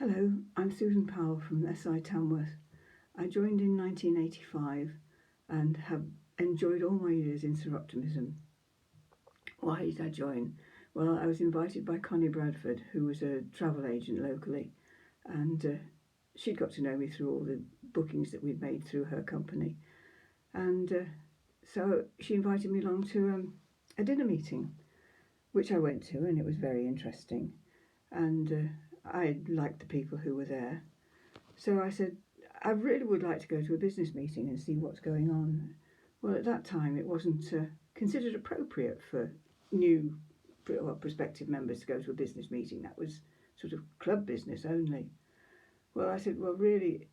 Hello, I'm Susan Powell from SI Tamworth. I joined in 1985 and have enjoyed all my years in Soroptimism. Why did I join? Well, I was invited by Connie Bradford, who was a travel agent locally, and she'd got to know me through all the bookings that we'd made through her company. And so she invited me along to a dinner meeting, which I went to, and it was very interesting. And I liked the people who were there. So I said, I really would like to go to a business meeting and see what's going on. Well, at that time, it wasn't considered appropriate for new prospective members to go to a business meeting. That was sort of club business only. Well, I said, well, really,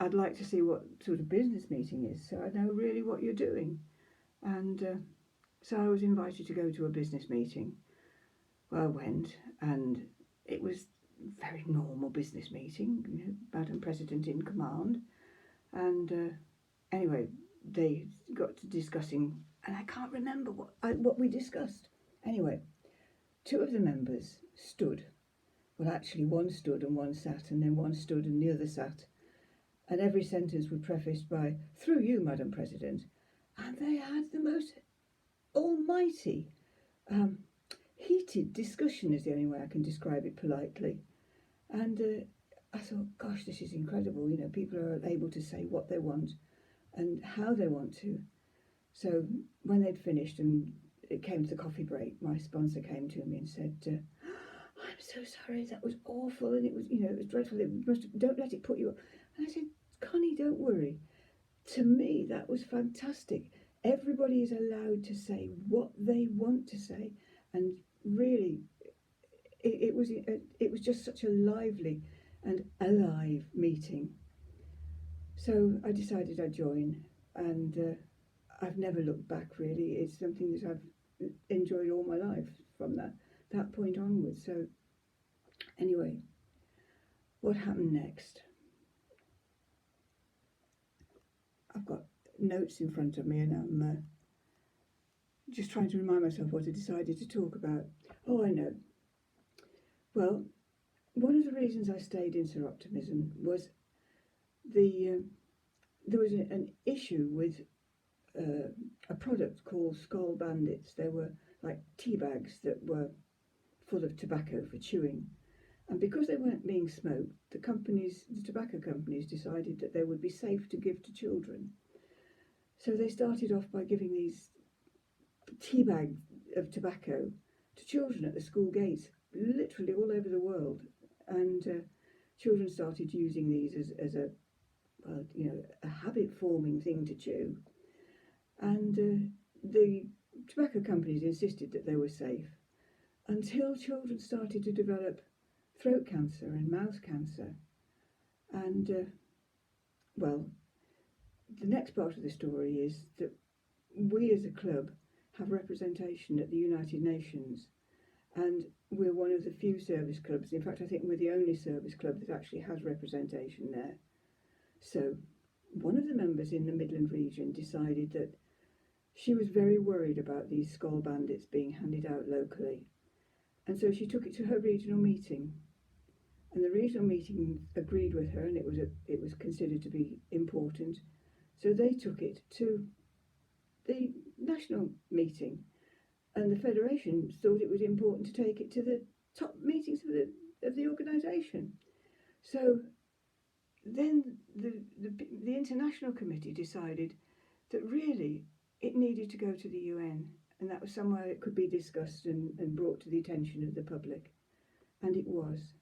I'd like to see what sort of business meeting is, so I know really what you're doing. And so I was invited to go to a business meeting. Well, I went, and it was a very normal business meeting, Madam President in command. And anyway, they got to discussing, and I can't remember what we discussed. Anyway, two of the members stood. Well, actually, one stood and one sat, and then one stood and the other sat. And every sentence was prefaced by, "Through you, Madam President." And they had the most almighty, heated discussion is the only way I can describe it politely. And I thought, gosh, this is incredible. People are able to say what they want and how they want to. So when they'd finished and it came to the coffee break, my sponsor came to me and said, "I'm so sorry, that was awful, and it was dreadful. Don't let it put you up." And I said, "Connie, don't worry. To me, that was fantastic. Everybody is allowed to say what they want to say, and really, it was just such a lively and alive meeting." So I decided I'd join, and I've never looked back, really. It's something that I've enjoyed all my life from that point onwards. So anyway, what happened next? I've got notes in front of me, and I'm just trying to remind myself what I decided to talk about. Oh, I know. Well, one of the reasons I stayed in Soroptimism was there was an issue with a product called Skull Bandits. They were like tea bags that were full of tobacco for chewing. And because they weren't being smoked, the tobacco companies decided that they would be safe to give to children. So they started off by giving these tea bags of tobacco to children at the school gates, literally all over the world. And children started using these as a habit-forming thing to chew. And the tobacco companies insisted that they were safe until children started to develop throat cancer and mouth cancer. And well, the next part of the story is that we as a club have representation at the United Nations, and we're one of the few service clubs. In fact, I think we're the only service club that actually has representation there. So one of the members in the Midland region decided that she was very worried about these Skull Bandits being handed out locally, and so she took it to her regional meeting. And the regional meeting agreed with her, and it was considered to be important. So they took it to the national meeting, and the federation thought it was important to take it to the top meetings of the organisation. So then the international committee decided that really it needed to go to the UN, and that was somewhere it could be discussed and brought to the attention of the public, and it was.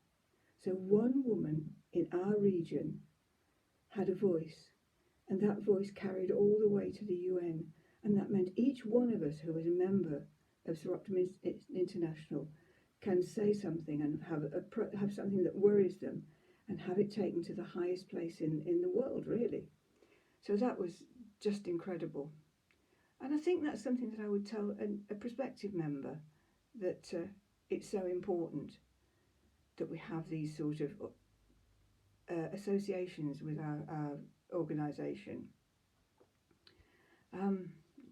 So one woman in our region had a voice, and that voice carried all the way to the UN, and that meant each one of us who was a member of Soroptimists International can say something and have something that worries them and have it taken to the highest place in the world, really. So that was just incredible. And I think that's something that I would tell a prospective member, that it's so important that we have these sort of associations with our organisation.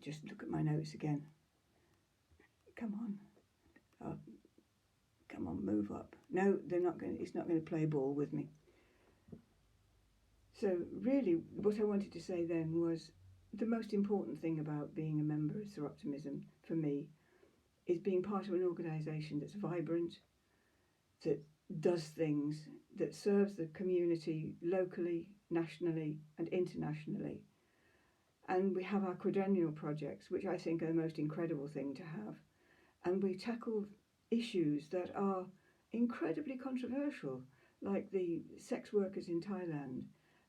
Just look at my notes again. Come on. Oh, come on, move up. No, it's not going to play ball with me. So really what I wanted to say then was the most important thing about being a member of Soroptimism for me is being part of an organisation that's vibrant, that does things, that serves the community locally, nationally and internationally. And we have our quadrennial projects, which I think are the most incredible thing to have. And we tackle issues that are incredibly controversial, like the sex workers in Thailand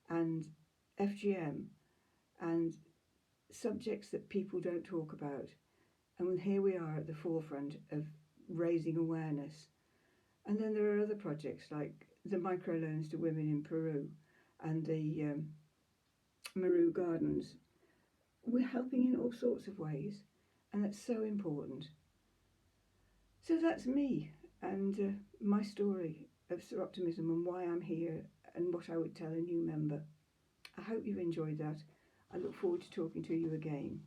and FGM and subjects that people don't talk about. And here we are at the forefront of raising awareness. And then there are other projects like the microloans to women in Peru and the Maru Gardens. We're helping in all sorts of ways, and that's so important. So that's me and my story of Soroptimism and why I'm here and what I would tell a new member. I hope you've enjoyed that. I look forward to talking to you again.